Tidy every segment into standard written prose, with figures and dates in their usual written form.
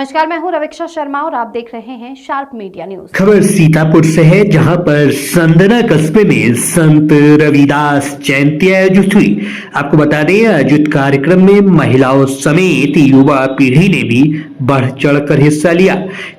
नमस्कार, मैं हूं रवीक्षा शर्मा और आप देख रहे हैं शार्प मीडिया न्यूज। खबर सीतापुर से है, जहां पर संदना कस्बे में संत रविदास जयंती आयोजित हुई। आपको बता दें, आयोजित कार्यक्रम में महिलाओं समेत युवा पीढ़ी ने भी बढ़ चढ़कर हिस्सा लिया।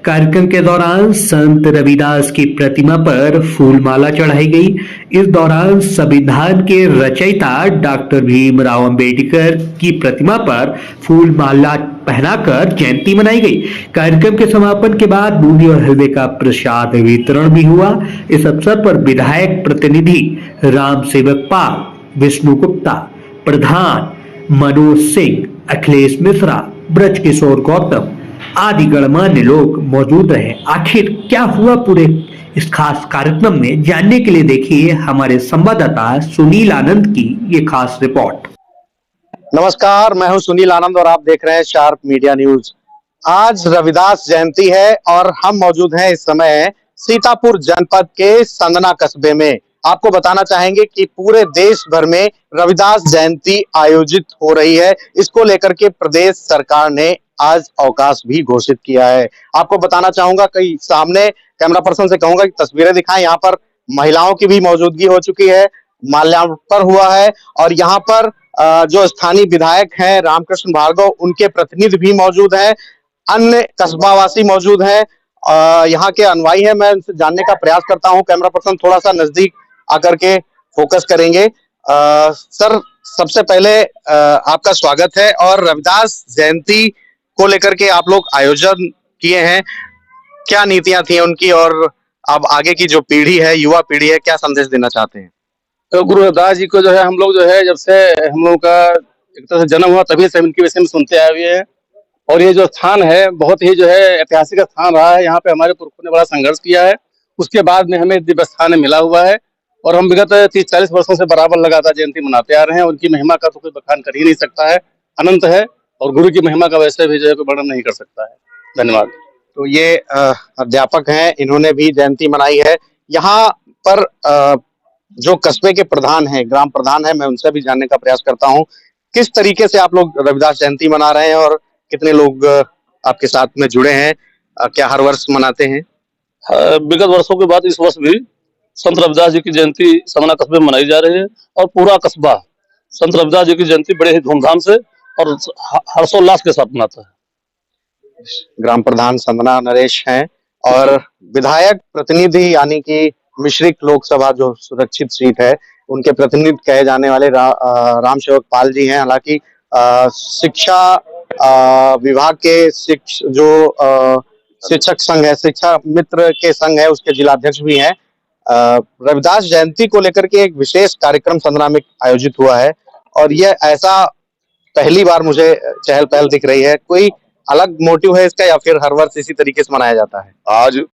कार्यक्रम के दौरान संत रविदास की प्रतिमा पर फूलमाला चढ़ाई गई। इस दौरान संविधान के रचयिता डॉक्टर भीमराव अंबेडकर की प्रतिमा पर फूलमाला पहनाकर जयंती मनाई गई। कार्यक्रम के समापन के बाद बूंदी और हलवे का प्रसाद वितरण भी हुआ। इस अवसर पर विधायक प्रतिनिधि राम सेवक पाल, विष्णु गुप्ता, प्रधान मनोज सिंह, अखिलेश मिश्रा, ब्रज किशोर गौतम आदि गणमान्य लोग मौजूद रहे। आखिर क्या हुआ पूरे इस खास कार्यक्रम में, जानने के लिए देखिए हमारे संवाददाता सुनील आनंद की ये खास रिपोर्ट। नमस्कार, मैं हूं सुनील आनंद और आप देख रहे हैं शार्प मीडिया न्यूज। आज रविदास जयंती है और हम मौजूद हैं इस समय सीतापुर जनपद के संदना कस्बे में। आपको बताना चाहेंगे कि पूरे देश भर में रविदास जयंती आयोजित हो रही है। इसको लेकर के प्रदेश सरकार ने आज अवकाश भी घोषित किया है। आपको बताना चाहूंगा कि सामने कैमरा पर्सन से कहूंगा कि तस्वीरें दिखाएं। यहाँ पर महिलाओं की भी मौजूदगी हो चुकी है, माल्यार्पण हुआ है और यहाँ पर जो स्थानीय विधायक हैं रामकृष्ण भार्गव, उनके प्रतिनिधि भी मौजूद हैं, अन्य कस्बावासी मौजूद हैं, यहाँ के अनुयायी हैं। मैं उनसे जानने का प्रयास करता हूं। कैमरा पर्सन थोड़ा सा नजदीक आकर के फोकस करेंगे। सर, सबसे पहले आपका स्वागत है और रविदास जयंती को लेकर के आप लोग आयोजन किए हैं, क्या नीतियां थी उनकी और अब आगे की जो पीढ़ी है, युवा पीढ़ी है, क्या संदेश देना चाहते हैं? तो गुरु रविदास जी को जो है हम लोग जो है जब से हम लोगों का एक तरह से जन्म हुआ तभी से इनके विषय में सुनते आए हुए हैं। और ये जो स्थान है बहुत ही जो है ऐतिहासिक स्थान रहा है। यहाँ पे हमारे पुरखों ने बड़ा संघर्ष किया है, उसके बाद में हमें दिव्य स्थान मिला हुआ है और हम विगत 30-40 वर्षों से बराबर लगातार जयंती मनाते आ रहे हैं। उनकी महिमा का तो कोई बखान कर ही नहीं सकता है, अनंत है और गुरु की महिमा का वैसे भी जो है कोई वर्णन नहीं कर सकता है। धन्यवाद। तो ये अध्यापक हैं, इन्होंने भी जयंती मनाई है। यहाँ पर जो कस्बे के प्रधान हैं, ग्राम प्रधान है, मैं उनसे भी जानने का प्रयास करता हूँ किस तरीके से आप लोग रविदास जयंती मना रहे हैं और कितने लोग आपके साथ में जुड़े हैं, क्या हर वर्ष मनाते हैं? विगत वर्षों के बाद इस वर्ष भी संत रविदास जी की जयंती संदना कस्बे में मनाई जा रही है और पूरा कस्बा संत रविदास जी की जयंती बड़े ही धूमधाम से और हर्षोल्लास के साथ मनाता है। ग्राम प्रधान संदना नरेश हैं और विधायक प्रतिनिधि यानी कि मिश्रिक लोकसभा जो सुरक्षित सीट है, उनके प्रतिनिधि कहे जाने वाले राम सेवक पाल जी हैं। हालांकि शिक्षा विभाग के शिक्षक संघ है, शिक्षा मित्र के संघ है, उसके जिलाध्यक्ष भी हैं। रविदास जयंती को लेकर के एक विशेष कार्यक्रम संदना में आयोजित हुआ है और यह ऐसा पहली बार मुझे चहल पहल दिख रही है। कोई अलग मोटिव है इसका या फिर हर वर्ष इसी तरीके से मनाया जाता है? आज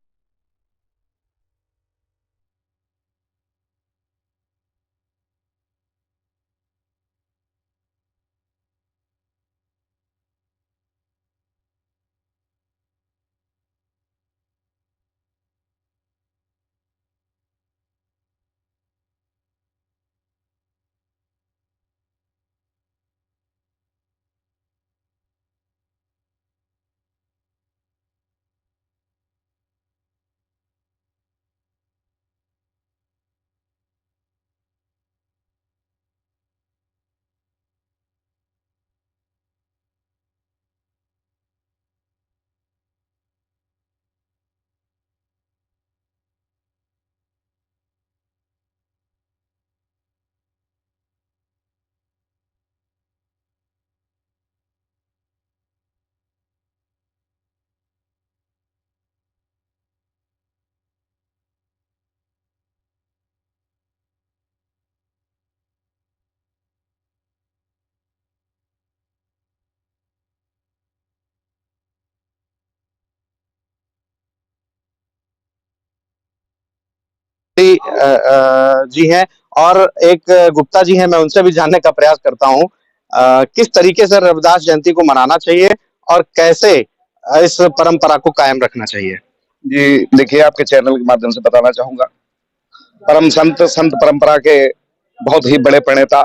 जी हैं और एक गुप्ता जी हैं, मैं उनसे भी जानने का प्रयास करता हूं किस तरीके से रविदास जयंती को मनाना चाहिए और कैसे इस परंपरा को कायम रखना चाहिए। जी देखिए, आपके चैनल के माध्यम से बताना चाहूंगा, परम संत परंपरा के बहुत ही बड़े प्रणेता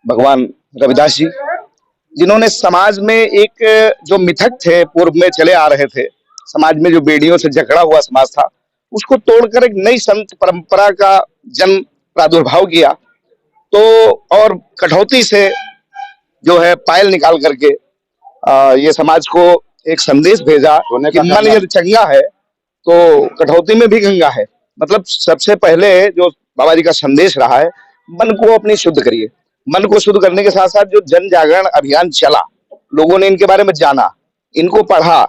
भगवान रविदास जी जिन्होंने समाज में एक जो मिथक थे पूर्व में चले आ रहे थे, समाज में जो बेड़ियों से जकड़ा हुआ समाज था, उसको तोड़कर एक नई संत परंपरा का जन्म प्रादुर्भाव किया। तो और कठौती से जो है पायल निकाल करके ये समाज को एक संदेश भेजा कि मन यदि चंगा है तो कठौती में भी गंगा है। मतलब सबसे पहले जो बाबा जी का संदेश रहा है, मन को अपनी शुद्ध करिए। मन को शुद्ध करने के साथ साथ जो जन जागरण अभियान चला, लोगों ने इनके बारे में जाना, इनको पढ़ा,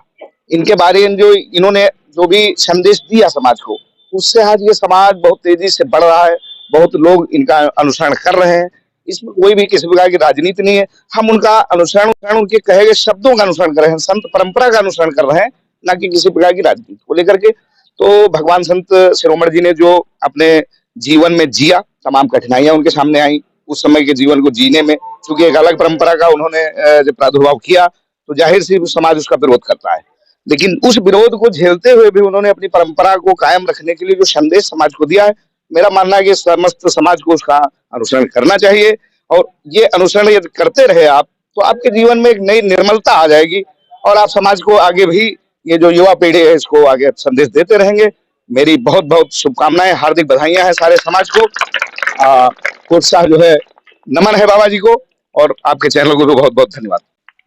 इनके बारे में जो इन्होंने जो भी संदेश दिया समाज को, उससे आज ये समाज बहुत तेजी से बढ़ रहा है। बहुत लोग इनका अनुसरण कर रहे हैं। इसमें कोई भी किसी प्रकार की राजनीति नहीं है। हम उनका अनुसरण उनके कहे गए शब्दों का अनुसरण कर रहे हैं, संत परंपरा का अनुसरण कर रहे हैं, ना कि किसी प्रकार की राजनीति को लेकर के। तो भगवान संत शिरोमणि जी ने जो अपने जीवन में जिया, तमाम कठिनाइयां उनके सामने आई उस समय के जीवन को जीने में, क्योंकि एक अलग परंपरा का उन्होंने जब प्रादुर्भाव किया तो जाहिर सी समाज उसका विरोध करता है। लेकिन उस विरोध को झेलते हुए भी उन्होंने अपनी परंपरा को कायम रखने के लिए जो संदेश समाज को दिया है, मेरा मानना है कि समस्त समाज को उसका अनुसरण करना चाहिए। और ये अनुसरण यदि करते रहे आप, तो आपके जीवन में एक नई निर्मलता आ जाएगी और आप समाज को आगे भी, ये जो युवा पीढ़ी है, इसको आगे संदेश देते रहेंगे। मेरी बहुत बहुत शुभकामनाएं, हार्दिक बधाइयां हैं सारे समाज को। प्रोत्साह जो है, नमन है बाबा जी को, और आपके चैनल को भी बहुत बहुत धन्यवाद।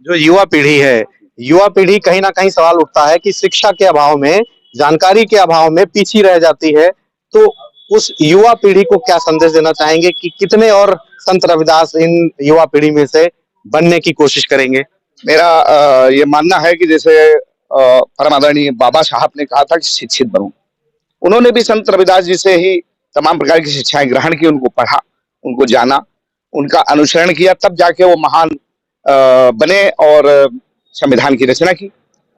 जो युवा पीढ़ी है, युवा पीढ़ी कहीं ना कहीं सवाल उठता है कि शिक्षा के अभाव में, जानकारी के अभाव में पीछे रह जाती है। तो उस युवा पीढ़ी को क्या संदेश देना चाहेंगे कि कितने और संत रविदास इन युवा पीढ़ी में से बनने की कोशिश करेंगे? मेरा ये मानना है कि जैसे परम आदरणीय बाबा साहब ने कहा था कि शिक्षित बनो, उन्होंने भी संत रविदास जी से ही तमाम प्रकार की शिक्षाएं ग्रहण की, उनको पढ़ा, उनको जाना, उनका अनुसरण किया, तब जाके वो महान बने और संविधान की रचना की।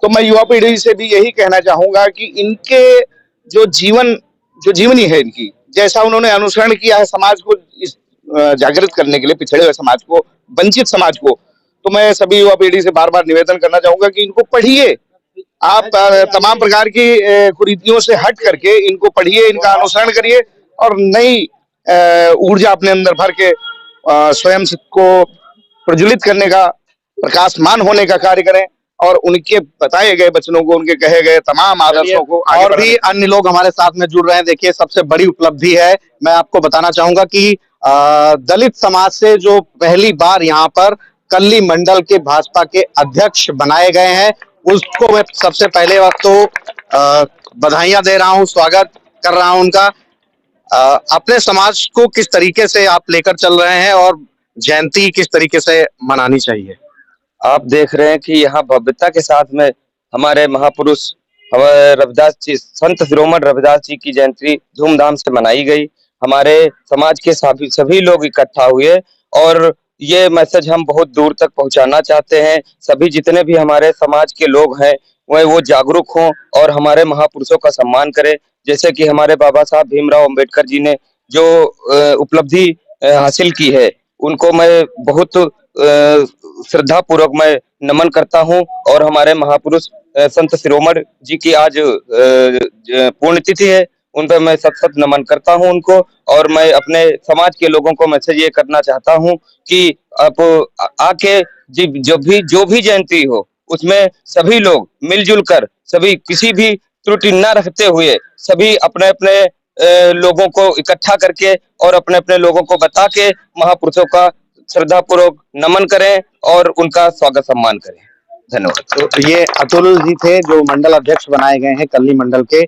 तो मैं युवा पीढ़ी से भी यही कहना चाहूंगा कि इनके जो जीवनी है, इनकी जैसा उन्होंने अनुसरण किया है समाज को इस जागृत करने के लिए, पिछड़े हुए समाज को, वंचित समाज को, तो मैं सभी युवा पीढ़ी से बार बार निवेदन करना चाहूंगा कि इनको पढ़िए। आप तमाम प्रकार की कुरीतियों से हट करके इनको पढ़िए, इनका अनुसरण करिए और नई ऊर्जा अपने अंदर भर के स्वयं को प्रज्वलित करने का, प्रकाशमान होने का कार्य करें और उनके बताए गए वचनों को, उनके कहे गए तमाम आदर्शों को और भी अन्य लोग हमारे साथ में जुड़ रहे हैं। देखिए, सबसे बड़ी उपलब्धि है, मैं आपको बताना चाहूंगा कि दलित समाज से जो पहली बार यहाँ पर कल्ली मंडल के भाजपा के अध्यक्ष बनाए गए हैं, उसको मैं सबसे पहले वक्त तो बधाइयां दे रहा हूं, स्वागत कर रहा हूं उनका। अपने समाज को किस तरीके से आप लेकर चल रहे हैं और जयंती किस तरीके से मनानी चाहिए? आप देख रहे हैं कि यहाँ भव्यता के साथ में हमारे महापुरुष हमारे रविदास जी, संत शिरोमणि रविदास जी की जयंती धूमधाम से मनाई गई। हमारे समाज के सभी लोग इकट्ठा हुए और ये मैसेज हम बहुत दूर तक पहुंचाना चाहते हैं। सभी जितने भी हमारे समाज के लोग हैं वो जागरूक हों और हमारे महापुरुषों का सम्मान करें। जैसे कि हमारे बाबा साहब भीमराव अंबेडकर जी ने जो उपलब्धि हासिल की है, उनको मैं बहुत श्रद्धा पूर्वक मैं नमन करता हूं। और हमारे महापुरुष संत शिरोमणि जी की आज पुण्यतिथि है, उन पर मैं सत नमन करता हूं उनको। और मैं अपने समाज के लोगों को मैसेज ये करना चाहता हूं कि आप आके जो भी जयंती हो, उसमें सभी लोग मिलजुल कर, सभी किसी भी त्रुटि न रखते हुए, सभी अपने अपने लोगों को इकट्ठा करके और अपने अपने लोगों को बता के महापुरुषों का श्रद्धा पूर्वक नमन करें और उनका स्वागत सम्मान करें। धन्यवाद। तो ये अतुल जी थे जो मंडल अध्यक्ष बनाए गए हैं कल्ली मंडल के।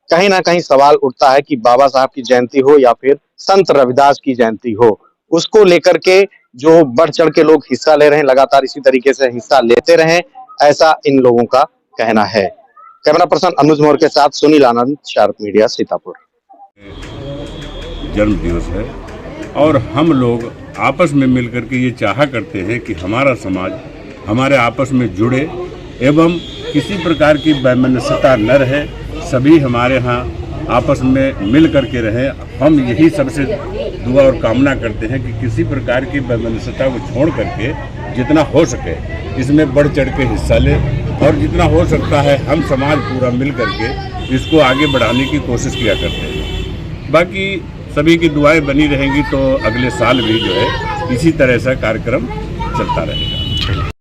कहीं ना कहीं सवाल उठता है कि बाबा साहब की जयंती हो या फिर संत रविदास की जयंती हो, उसको लेकर के जो बढ़ चढ़ के लोग हिस्सा ले रहे हैं, लगातार इसी तरीके से हिस्सा लेते रहें, ऐसा इन लोगों का कहना है। कैमरा पर्सन अनुज मोर के साथ सुनील आनंद, शार्प मीडिया, सीतापुर। जन्म दिवस है और हम लोग आपस में मिलकर के ये चाहा करते हैं कि हमारा समाज हमारे आपस में जुड़े एवं किसी प्रकार की वैमनस्यता न रहे, सभी हमारे यहाँ आपस में मिल करके रहें। हम यही सबसे दुआ और कामना करते हैं कि किसी प्रकार की वैमनस्यता को छोड़ करके जितना हो सके इसमें बढ़ चढ़ के हिस्सा ले और जितना हो सकता है हम समाज पूरा मिल करके इसको आगे बढ़ाने की कोशिश किया करते हैं। बाकी सभी की दुआएं बनी रहेंगी तो अगले साल भी जो है इसी तरह से कार्यक्रम चलता रहेगा। चले।